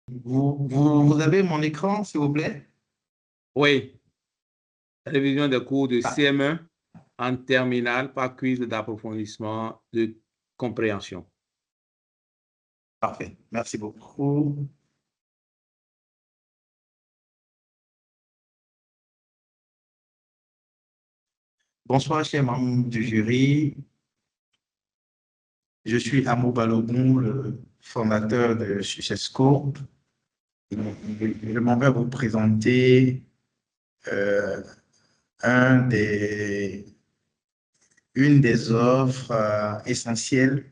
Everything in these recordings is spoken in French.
Vous avez mon écran, s'il vous plaît? Oui, révision des cours de Ah, CM1 en terminale par quiz d'approfondissement de compréhension. parfait. Merci beaucoup. Bonsoir, chers membres du jury. Je suis Amo Balogun, le fondateur de Successco. Je m'en vais vous présenter euh, un des, une des offres essentielles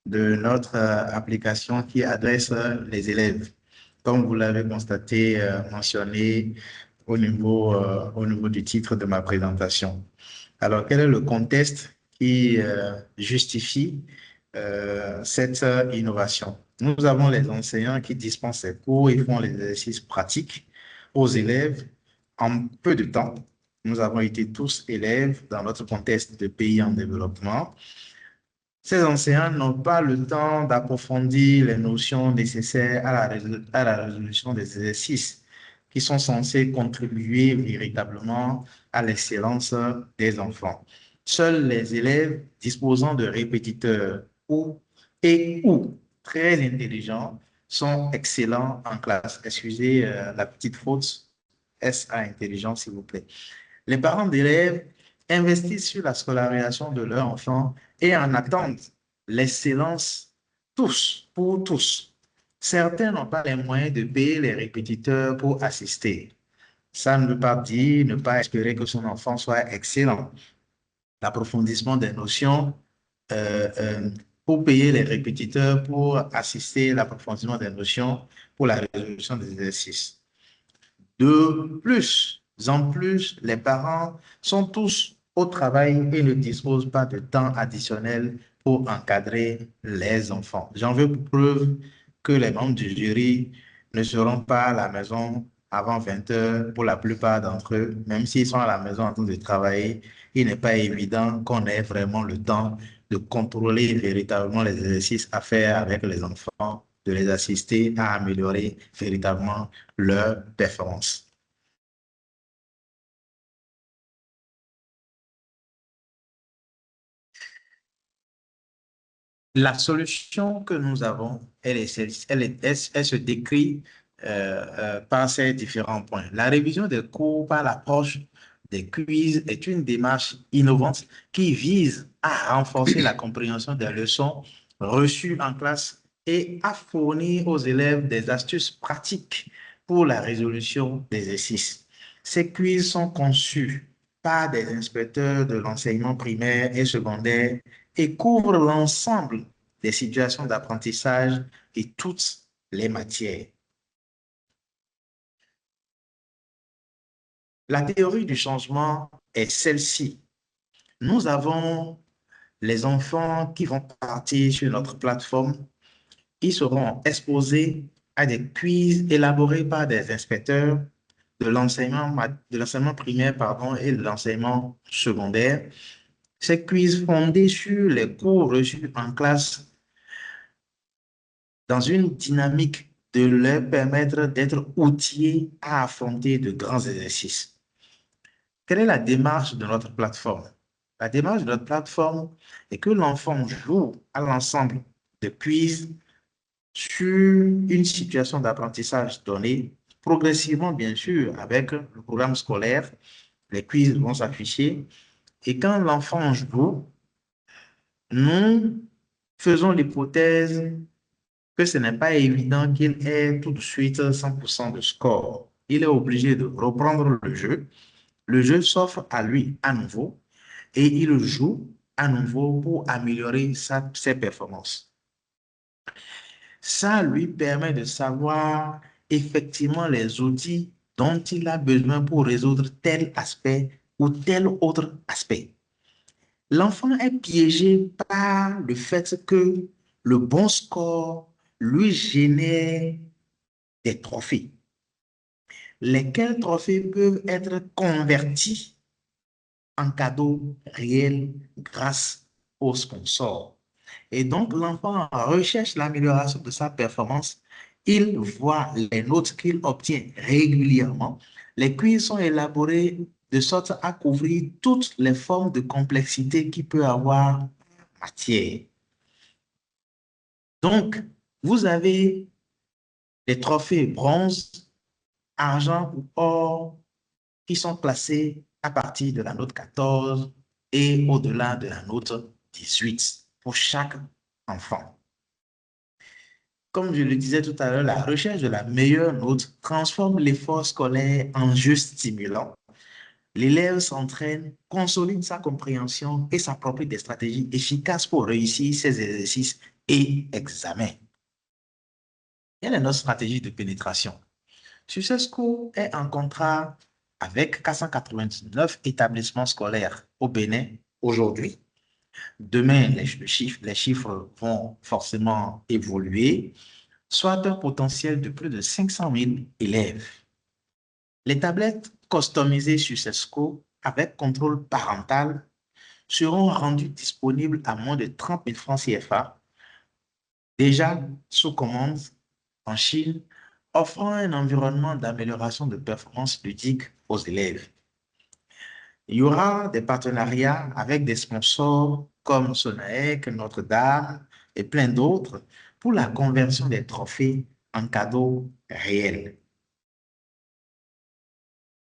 de notre application qui adresse les élèves. Comme vous l'avez constaté, mentionné au niveau du titre de ma présentation. Alors, quel est le contexte qui justifie cette innovation? Nous avons les enseignants qui dispensent ces cours et font les exercices pratiques aux élèves en peu de temps. Nous avons été tous élèves dans notre contexte de pays en développement. Ces enseignants n'ont pas le temps d'approfondir les notions nécessaires à la résolution des exercices qui sont censés contribuer véritablement à l'excellence des enfants. Seuls les élèves disposant de répétiteurs ou très intelligents sont excellents en classe. Excusez la petite faute, S à intelligence, s'il vous plaît. Les parents d'élèves investissent sur la scolarisation de leurs enfants et en attendent l'excellence pour tous. Certains n'ont pas les moyens de payer les répétiteurs pour assister. Ça ne veut pas dire ne pas espérer que son enfant soit excellent. L'approfondissement des notions pour payer les répétiteurs pour assister à l'approfondissement des notions pour la résolution des exercices. De plus en plus, les parents sont tous au travail et ne disposent pas de temps additionnel pour encadrer les enfants. J'en veux pour preuve que les membres du jury ne seront pas à la maison avant 20 heures pour la plupart d'entre eux. Même s'ils sont à la maison en train de travailler, il n'est pas évident qu'on ait vraiment le temps de contrôler véritablement les exercices à faire avec les enfants, de les assister à améliorer véritablement leur performance. La solution que nous avons, elle se décrit par ces différents points. La révision des cours par l'approche des quiz est une démarche innovante qui vise à renforcer la compréhension des leçons reçues en classe et à fournir aux élèves des astuces pratiques pour la résolution des exercices. Ces quiz sont conçus par des inspecteurs de l'enseignement primaire et secondaire et couvrent l'ensemble des situations d'apprentissage et toutes les matières. La théorie du changement est celle-ci. Nous avons les enfants qui vont partir sur notre plateforme. Ils seront exposés à des quiz élaborés par des inspecteurs de l'enseignement primaire et de l'enseignement secondaire. Ces quiz fondés sur les cours reçus en classe dans une dynamique de leur permettre d'être outillés à affronter de grands exercices. Quelle est la démarche de notre plateforme? La démarche de notre plateforme est que l'enfant joue à l'ensemble de quiz sur une situation d'apprentissage donnée, progressivement bien sûr avec le programme scolaire, les quiz vont s'afficher et quand l'enfant joue, nous faisons l'hypothèse que ce n'est pas évident qu'il ait tout de suite 100% de score. Il est obligé de reprendre le jeu. Le jeu s'offre à lui à nouveau et il joue à nouveau pour améliorer ses performances. Ça lui permet de savoir effectivement les outils dont il a besoin pour résoudre tel aspect ou tel autre aspect. L'enfant est piégé par le fait que le bon score lui génère des trophées, lesquels trophées peuvent être convertis en cadeaux réels grâce aux sponsors. Et donc, l'enfant recherche l'amélioration de sa performance il voit les notes qu'il obtient régulièrement. Les quiz sont élaborés de sorte à couvrir toutes les formes de complexité qu'il peut avoir en matière. Donc, vous avez les trophées bronze, argent ou or qui sont classés à partir de la note 14 et au-delà de la note 18 pour chaque enfant. Comme je le disais tout à l'heure, la recherche de la meilleure note transforme l'effort scolaire en jeu stimulant. L'élève s'entraîne, consolide sa compréhension et s'approprie des stratégies efficaces pour réussir ses exercices et examens. Quelle est notre stratégie de pénétration? Success School est en contrat avec 499 établissements scolaires au Bénin aujourd'hui. Demain, les chiffres vont forcément évoluer, soit un potentiel de plus de 500 000 élèves. Les tablettes customisées Success School avec contrôle parental seront rendues disponibles à moins de 30 000 francs CFA, déjà sous commande en Chine, offrant un environnement d'amélioration de performance ludique aux élèves. Il y aura des partenariats avec des sponsors comme Sonaec, Notre-Dame et plein d'autres pour la conversion des trophées en cadeaux réels.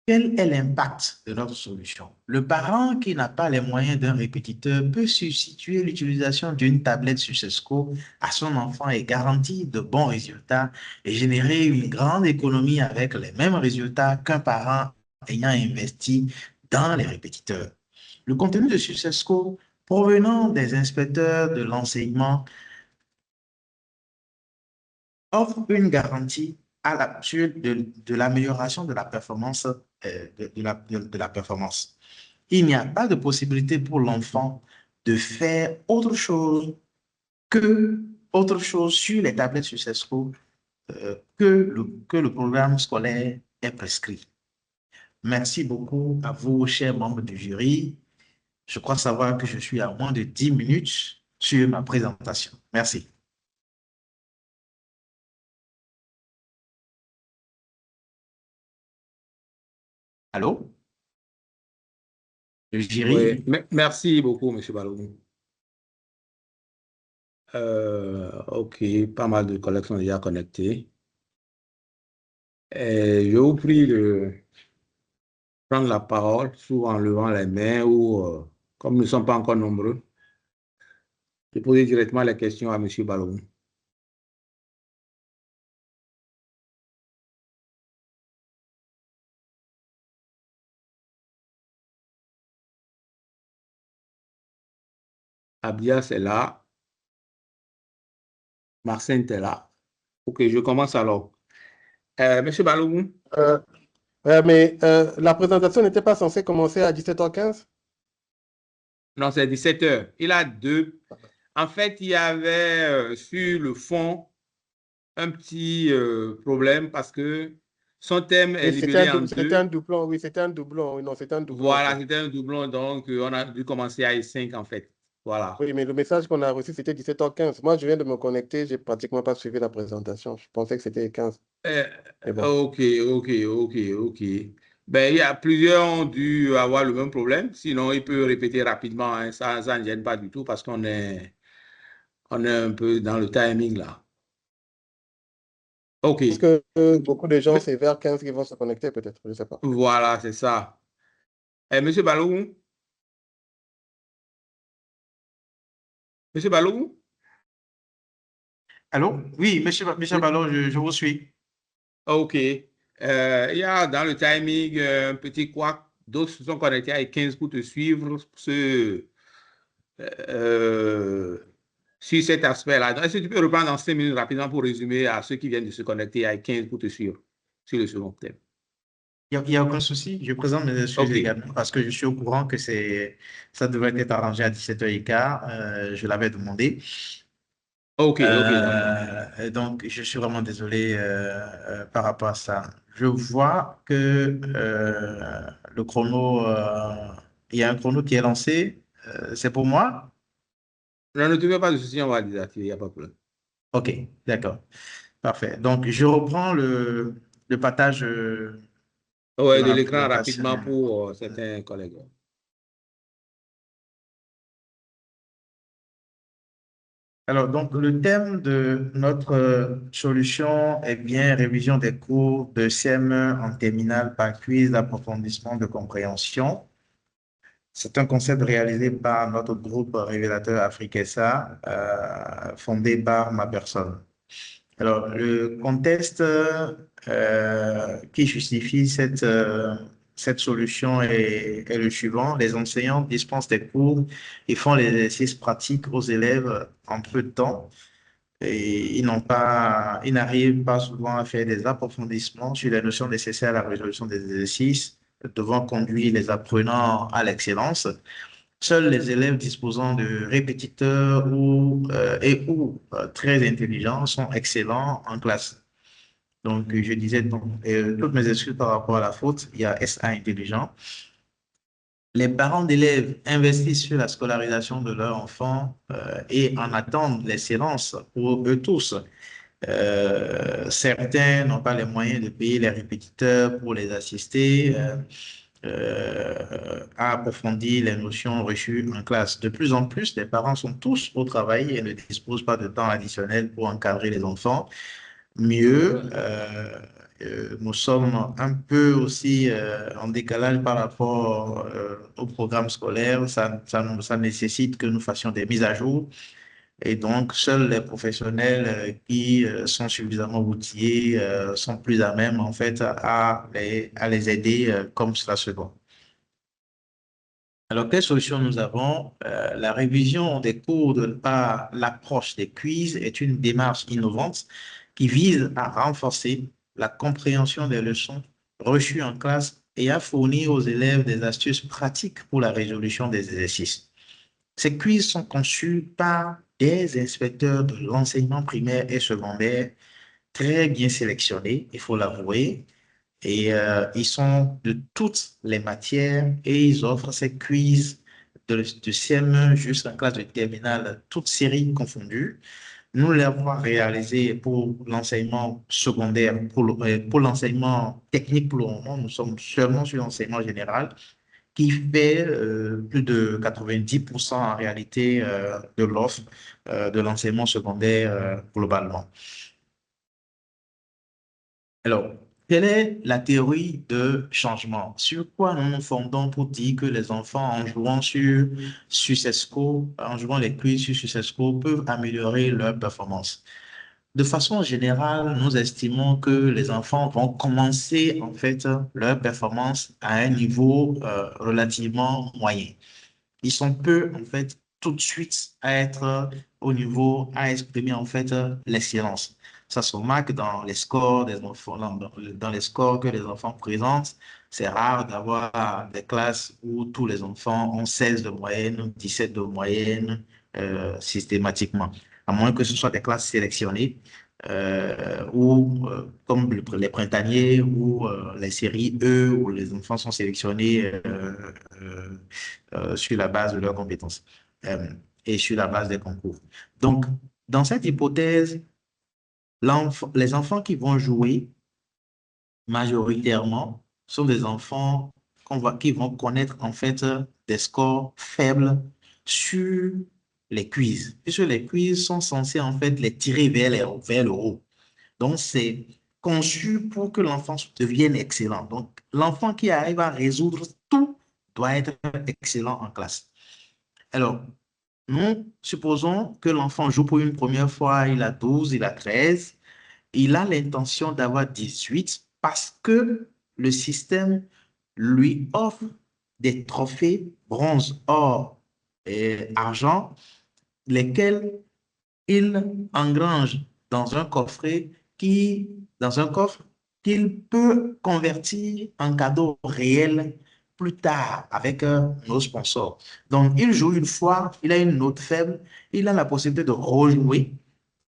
Quel est l'impact de notre solution? Le parent qui n'a pas les moyens d'un répétiteur peut substituer l'utilisation d'une tablette Success School à son enfant et garantir de bons résultats et générer une grande économie avec les mêmes résultats qu'un parent ayant investi dans les répétiteurs. Le contenu de Success School provenant des inspecteurs de l'enseignement offre une garantie à de l'amélioration de la performance, de la performance. Il n'y a pas de possibilité pour l'enfant de faire autre chose sur les tablettes Success School que le programme scolaire est prescrit. Merci beaucoup à vous, chers membres du jury. Je crois savoir que je suis à moins de 10 minutes sur ma présentation. Merci. Allô? Le jury? Oui, merci beaucoup, M. Balogun. OK, pas mal de collègues sont déjà connectés. Je vous prie de prendre la parole, soit en levant les mains ou, comme nous ne sommes pas encore nombreux, de poser directement les questions à M. Balogun. Abias est là. Marcin est là. OK, je commence alors. M. Balogun? Mais la présentation n'était pas censée commencer à 17h15? Non, c'est 17h. Il a deux. En fait, il y avait sur le fond un petit problème parce que son thème est libellé en deux. C'était un doublon, oui, c'était un doublon. Oui, non, c'était un doublon. Voilà, c'était un doublon, donc on a dû commencer à I5 en fait. Voilà. Oui, mais le message qu'on a reçu, c'était 17h15. Moi, je viens de me connecter, j'ai pratiquement pas suivi la présentation. Je pensais que c'était 15. Bon. OK. Ben, il y a plusieurs ont dû avoir le même problème. Sinon, il peut répéter rapidement. Hein. Ça ne gêne pas du tout parce qu'on est un peu dans le timing là. OK. Parce que beaucoup de gens, c'est vers 15 qu'ils vont se connecter peut-être, je ne sais pas. Voilà, c'est ça. Monsieur Balogun? Monsieur Balogun? Allô? Oui, monsieur Ballon, je vous suis. OK. Il y a dans le timing un petit couac. D'autres se sont connectés à 15 pour te suivre sur cet aspect-là. Est-ce que tu peux reprendre en 5 minutes rapidement pour résumer à ceux qui viennent de se connecter à 15 pour te suivre sur le second thème? Il n'y a aucun souci. Je présente mes excuses également parce que je suis au courant que ça devrait être arrangé à 17h15. Je l'avais demandé. OK. Donc, je suis vraiment désolé par rapport à ça. Je vois que le chrono, il y a un chrono qui est lancé. C'est pour moi? Non, ne te fais pas de soucis, on va désactiver, il n'y a pas de problème. OK, d'accord. Parfait. Donc, je reprends le partage de Ouais, de ma l'écran présentation. rapidement pour certains collègues. Alors, donc, le thème de notre solution est bien révision des cours de CM1 en terminale par quiz d'approfondissement de compréhension. C'est un concept réalisé par notre groupe révélateur Afriquesa, fondé par ma personne. Alors, le contexte qui justifie cette solution est le suivant. Les enseignants dispensent des cours et font les exercices pratiques aux élèves en peu de temps. Et ils n'arrivent pas souvent à faire des approfondissements sur les notions nécessaires à la résolution des exercices, devant conduire les apprenants à l'excellence. Seuls les élèves disposant de répétiteurs ou très intelligents sont excellents en classe. Donc, je disais, donc, toutes mes excuses par rapport à la faute, il y a SA intelligent. Les parents d'élèves investissent sur la scolarisation de leurs enfants et en attendent l'excellence pour eux tous. Certains n'ont pas les moyens de payer les répétiteurs pour les assister à approfondir les notions reçues en classe. De plus en plus, les parents sont tous au travail et ne disposent pas de temps additionnel pour encadrer les enfants. Mieux, nous sommes un peu aussi en décalage par rapport au programme scolaire. Ça nécessite que nous fassions des mises à jour. Et donc, seuls les professionnels qui sont suffisamment outillés sont plus à même, en fait, à les aider comme cela se doit. Alors, quelle solution nous avons? La révision des cours par l'approche des quiz est une démarche innovante qui vise à renforcer la compréhension des leçons reçues en classe et à fournir aux élèves des astuces pratiques pour la résolution des exercices. Ces quiz sont conçus par des inspecteurs de l'enseignement primaire et secondaire très bien sélectionnés, il faut l'avouer, et ils sont de toutes les matières et ils offrent ces quiz de CM1 jusqu'en classe de terminale, toutes séries confondues. Nous l'avons réalisé pour l'enseignement secondaire, pour l'enseignement technique pour le moment. Nous sommes seulement sur l'enseignement général qui fait plus de 90% en réalité de l'offre de l'enseignement secondaire globalement. Alors, quelle est la théorie de changement? Sur quoi nous nous fondons pour dire que les enfants, en jouant sur Successco, en jouant les quiz sur Successco, peuvent améliorer leur performance? De façon générale, nous estimons que les enfants vont commencer en fait leur performance à un niveau relativement moyen. Ils sont peu en fait tout de suite à être au niveau, à exprimer en fait l'excellence. Ça se remarque dans les scores des enfants, dans les scores que les enfants présentent. C'est rare d'avoir des classes où tous les enfants ont 16 de moyenne, 17 de moyenne systématiquement, à moins que ce soit des classes sélectionnées ou comme les printaniers ou les séries E où les enfants sont sélectionnés sur la base de leurs compétences et sur la base des concours. Donc, dans cette hypothèse, les enfants qui vont jouer majoritairement sont des enfants qui vont connaître en fait des scores faibles sur les quiz. Puisque les quiz sont censés en fait les tirer vers le haut. Donc, c'est conçu pour que l'enfant devienne excellent. Donc, l'enfant qui arrive à résoudre tout doit être excellent en classe. Alors, nous supposons que l'enfant joue pour une première fois, il a 12, il a 13, il a l'intention d'avoir 18 parce que le système lui offre des trophées bronze, or et argent, lesquels il engrange dans un dans un coffre qu'il peut convertir en cadeau réel plus tard avec nos sponsors. Donc, il joue une fois, il a une note faible, il a la possibilité de rejouer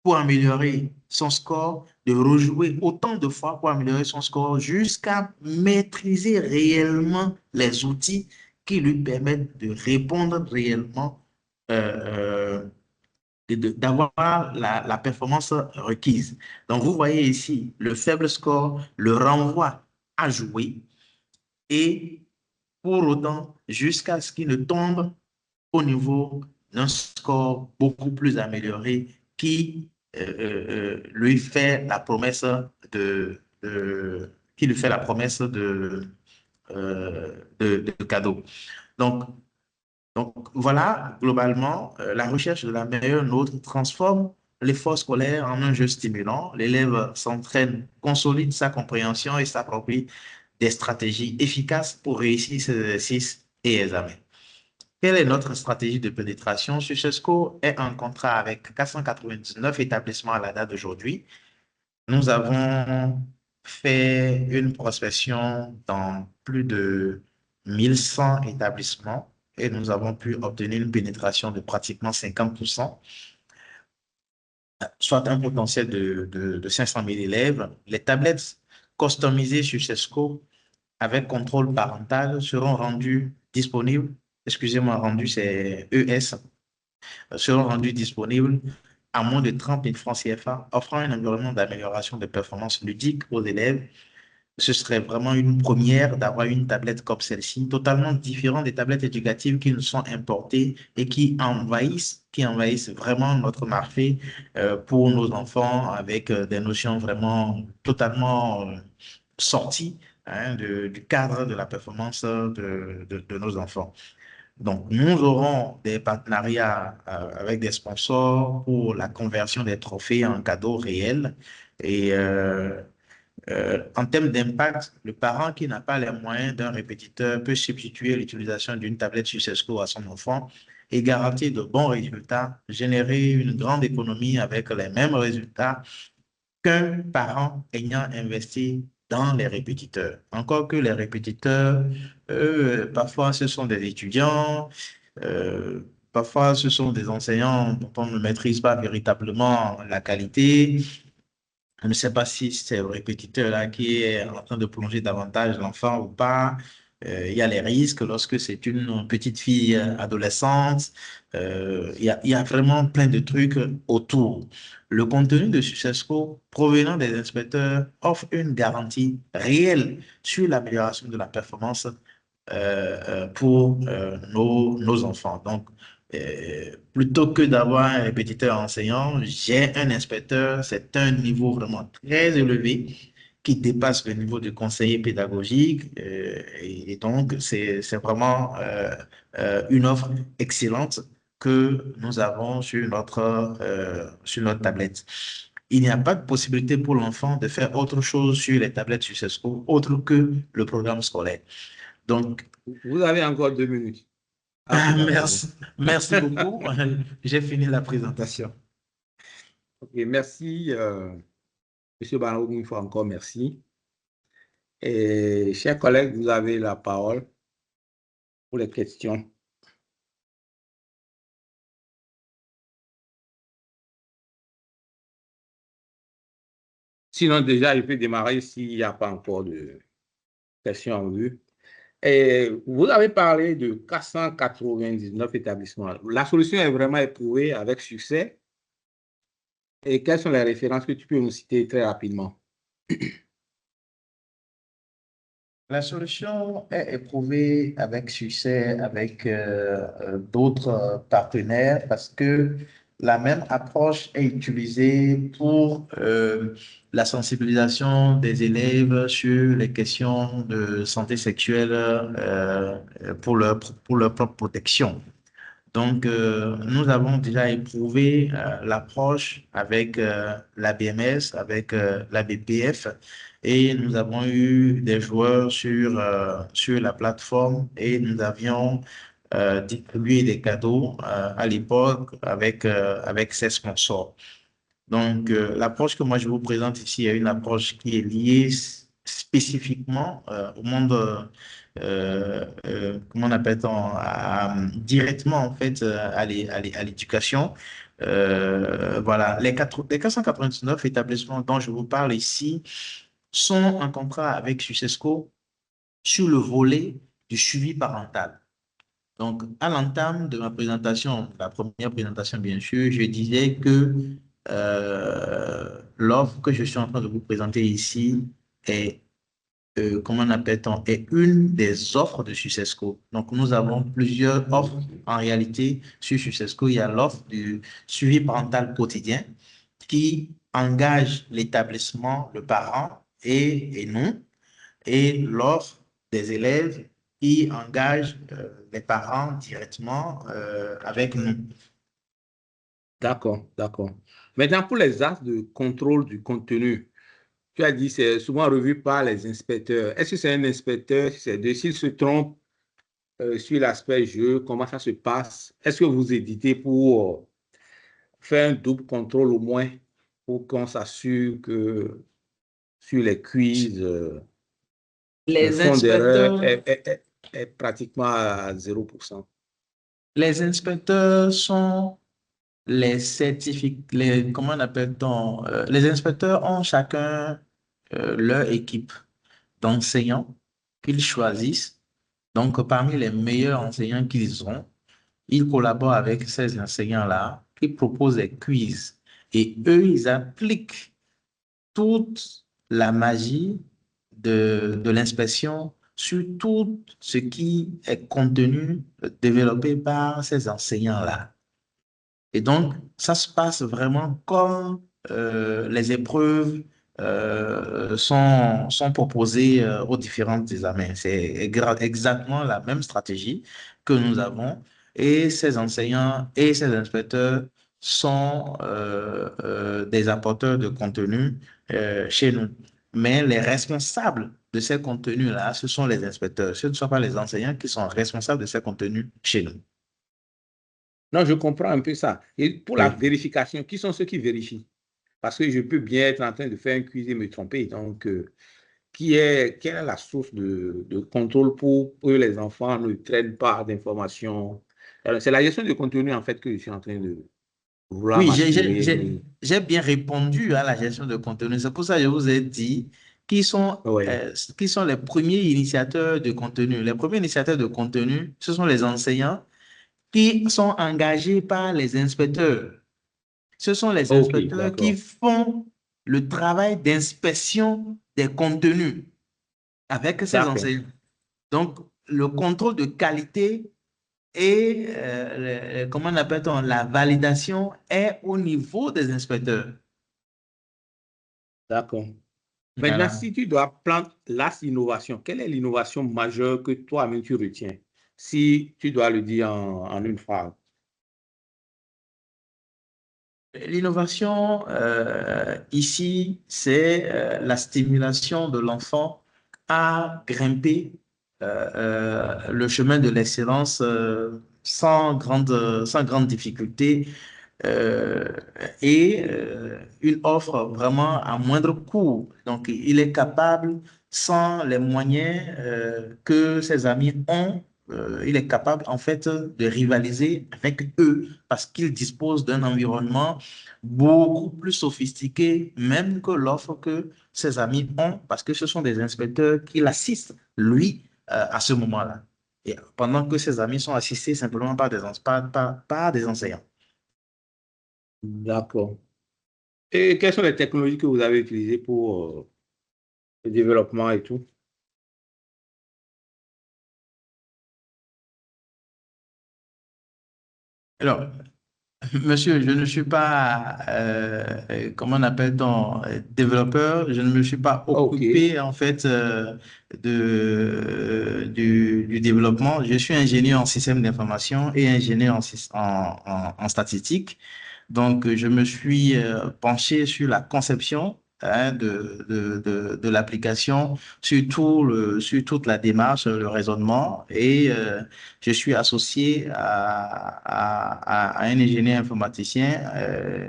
pour améliorer son score, de rejouer autant de fois pour améliorer son score jusqu'à maîtriser réellement les outils qui lui permettent de répondre réellement d'avoir la performance requise. Donc, vous voyez ici, le faible score le renvoie à jouer et pour autant, jusqu'à ce qu'il ne tombe au niveau d'un score beaucoup plus amélioré qui lui fait la promesse qui lui fait la promesse de cadeau. Donc, voilà, globalement, la recherche de la meilleure note transforme l'effort scolaire en un jeu stimulant. L'élève s'entraîne, consolide sa compréhension et s'approprie des stratégies efficaces pour réussir ses exercices et examens. Quelle est notre stratégie de pénétration? Successco est en contrat avec 499 établissements à la date d'aujourd'hui. Nous avons fait une prospection dans plus de 1100 établissements et nous avons pu obtenir une pénétration de pratiquement 50%, soit un potentiel de 500 000 élèves. Les tablettes customisées sur Successco avec contrôle parental seront rendues disponibles. Excusez-moi, rendues, c'est ES, seront rendus disponibles à moins de 30 000 francs CFA, offrant un environnement d'amélioration des performances ludiques aux élèves. Ce serait vraiment une première d'avoir une tablette comme celle-ci, totalement différente des tablettes éducatives qui nous sont importées et qui envahissent vraiment notre marché pour nos enfants avec des notions vraiment totalement sorties du cadre de la performance de nos enfants. Donc, nous aurons des partenariats avec des sponsors pour la conversion des trophées en cadeaux réels. Et en termes d'impact, le parent qui n'a pas les moyens d'un répétiteur peut substituer l'utilisation d'une tablette Successco à son enfant et garantir de bons résultats, générer une grande économie avec les mêmes résultats qu'un parent ayant investi dans les répétiteurs. Encore que les répétiteurs, parfois ce sont des étudiants, euh, parfois ce sont des enseignants dont on ne maîtrise pas véritablement la qualité. Je ne sais pas si c'est le répétiteur-là qui est en train de plonger davantage l'enfant ou pas. Il y a les risques lorsque c'est une petite fille adolescente. Il y a vraiment plein de trucs autour. Le contenu de Successco provenant des inspecteurs offre une garantie réelle sur l'amélioration de la performance pour nos enfants. Donc, plutôt que d'avoir un répétiteur enseignant, j'ai un inspecteur, c'est un niveau vraiment très élevé qui dépasse le niveau de conseiller pédagogique. Et donc, c'est vraiment une offre excellente que nous avons sur notre tablette. Il n'y a pas de possibilité pour l'enfant de faire autre chose sur les tablettes Successco, autre que le programme scolaire. Donc, vous avez encore 2 minutes. Merci beaucoup. J'ai fini la présentation. Ok, merci, Monsieur Barou, une fois encore, merci. Et chers collègues, vous avez la parole pour les questions. Sinon, déjà, je peux démarrer s'il n'y a pas encore de questions en vue. Et vous avez parlé de 499 établissements. La solution est vraiment éprouvée avec succès. Et quelles sont les références que tu peux nous citer très rapidement? La solution est éprouvée avec succès avec d'autres partenaires parce que la même approche est utilisée pour la sensibilisation des élèves sur les questions de santé sexuelle pour leur propre protection. Donc, nous avons déjà éprouvé l'approche avec la BMS, avec la BPF, et nous avons eu des joueurs sur la plateforme et nous avions distribué des cadeaux à l'époque avec ces sponsors. Donc, l'approche que moi je vous présente ici est une approche qui est liée spécifiquement au monde, comment on appelle-t-on, directement en fait à l'éducation. Voilà, les 499 établissements dont je vous parle ici sont en contrat avec Successco sur le volet du suivi parental. Donc, à l'entame de ma présentation, la première présentation, bien sûr, je disais que l'offre que je suis en train de vous présenter ici est, comment on appelle-t-on, est une des offres de Successco. Donc, nous avons plusieurs offres en réalité sur Successco. Il y a l'offre du suivi parental quotidien qui engage l'établissement, le parent et nous, et l'offre des élèves qui engage les parents directement avec nous. D'accord, d'accord. Maintenant, pour les actes de contrôle du contenu, tu as dit que c'est souvent revu par les inspecteurs. Est-ce que c'est un inspecteur, s'il se trompe sur l'aspect jeu, comment ça se passe? Est-ce que vous éditez pour faire un double contrôle au moins pour qu'on s'assure que sur les quiz, le Les fond d'erreur inspecteurs, est pratiquement à 0%? les inspecteurs sont les certificats, comment on appelle-t-on, les inspecteurs ont chacun leur équipe d'enseignants qu'ils choisissent. Donc, parmi les meilleurs enseignants qu'ils ont, ils collaborent avec ces enseignants-là, ils proposent des quiz et eux, ils appliquent toute la magie de l'inspection sur tout ce qui est contenu développé par ces enseignants-là. Et donc, ça se passe vraiment comme les épreuves sont proposées aux différents examens. C'est exactement la même stratégie que nous avons. Et ces enseignants et ces inspecteurs sont des apporteurs de contenu chez nous. Mais les responsables de ces contenus-là, ce sont les inspecteurs. Ce ne sont pas les enseignants qui sont responsables de ces contenus chez nous. Non, je comprends un peu ça. Et pour la Oui. vérification, qui sont ceux qui vérifient? Parce que je peux bien être en train de faire un quiz et me tromper. Donc, quelle est la source de contrôle pour que les enfants ne traînent pas d'informations? C'est la gestion du contenu, en fait, que je suis en train de vouloir Oui, m'assurer. j'ai bien répondu à la gestion de contenu. C'est pour ça que je vous ai dit Oui. qui sont les premiers initiateurs de contenu. Les premiers initiateurs de contenu, ce sont les enseignants qui sont engagés par les inspecteurs. Ce sont les OK, inspecteurs qui d'accord. font le travail d'inspection des contenus avec ces D'accord. enseignants. Donc, le contrôle de qualité et, comment on appelle-t-on, la validation est au niveau des inspecteurs. D'accord. Maintenant, Voilà. si tu dois prendre l'innovation, quelle est l'innovation majeure que toi-même tu retiens? Si tu dois le dire en une phrase. L'innovation, ici, c'est la stimulation de l'enfant à grimper le chemin de l'excellence sans grande difficulté euh, et une offre vraiment à moindre coût. Donc, il est capable, sans les moyens que ses amis ont, il est capable en fait de rivaliser avec eux parce qu'il dispose d'un environnement beaucoup plus sophistiqué même que l'offre que ses amis ont parce que ce sont des inspecteurs qui l'assistent, lui, à ce moment-là. Et pendant que ses amis sont assistés simplement par par des enseignants. D'accord. Et quelles sont les technologies que vous avez utilisées pour le développement et tout? Alors, monsieur, je ne suis pas, comment on appelle-t-on, développeur. Je ne me suis pas OK. occupé, en fait, du développement. Je suis ingénieur en système d'information et ingénieur en statistique. Donc, je me suis penché sur la conception hein, de l'application, sur toute la démarche, le raisonnement et je suis associé à un ingénieur informaticien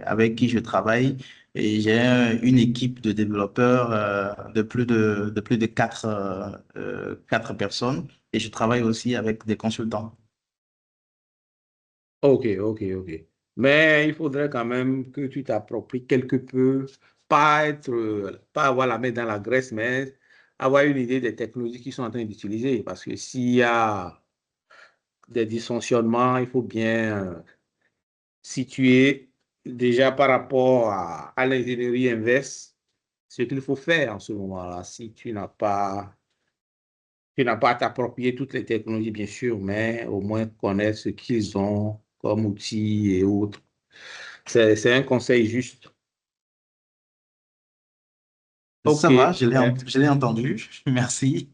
avec qui je travaille et j'ai une équipe de développeurs de plus de quatre personnes et je travaille aussi avec des consultants. OK, OK, OK. Mais il faudrait quand même que tu t'appropries quelque peu, pas avoir la main dans la graisse, mais avoir une idée des technologies qu'ils sont en train d'utiliser. Parce que s'il y a des dysfonctionnements, il faut bien situer déjà par rapport à l'ingénierie inverse ce qu'il faut faire en ce moment-là. Si tu n'as pas à t'approprier toutes les technologies, bien sûr, mais au moins connaître ce qu'ils ont comme outils et autres. C'est un conseil juste. Ça OK. va, je l'ai entendu. Merci.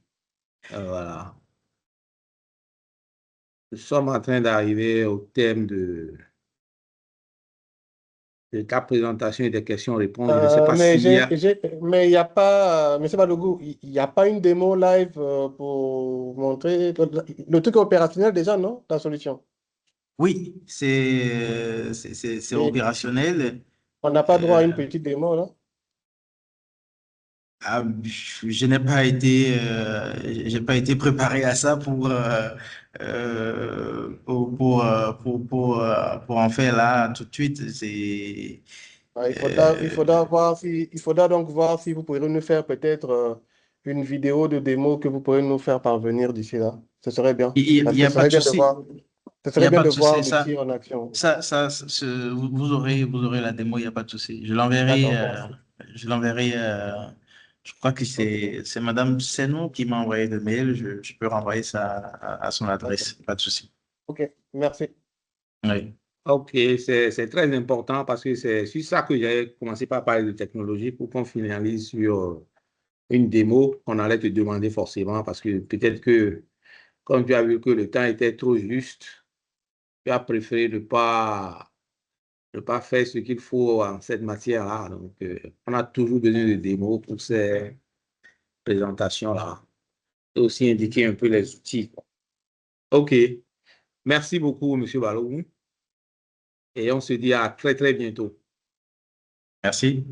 Voilà. Nous sommes en train d'arriver au thème de ta présentation et des questions-réponses. Je ne sais pas Mais s'il y a... mais il n'y a pas, Monsieur Balogun, il n'y a pas une démo live pour montrer. Le truc est opérationnel déjà, non? La solution. Oui, c'est Et opérationnel. on n'a pas droit à une Euh, petite démo, là? j'ai pas été préparé à ça pour en faire là tout de suite. Euh, Il faudra donc voir si vous pourrez nous faire peut-être une vidéo de démo que vous pourrez nous faire parvenir d'ici là. Ce serait bien. il Parce y que a pas de souci. ce Il n'y serait a bien pas de de voir souci. l'outil en action. Vous aurez la démo, il n'y a pas de souci. D'accord, merci. Je l'enverrai. Je crois que Ok, c'est Madame Senou qui m'a envoyé le mail. Je peux renvoyer ça à son d'accord. adresse. Pas de souci. Ok, merci. Oui. OK, c'est très important parce que c'est sur ça que j'ai commencé par parler de technologie pour qu'on finalise sur une démo qu'on allait te demander forcément parce que peut-être que, comme tu as vu que le temps était trop juste, tu as préféré ne pas faire ce qu'il faut en cette matière-là. Donc, on a toujours besoin de démos pour ces présentations-là. Et aussi indiquer un peu les outils, quoi. OK. Merci beaucoup, Monsieur Balogun. Et on se dit à très, très bientôt. Merci.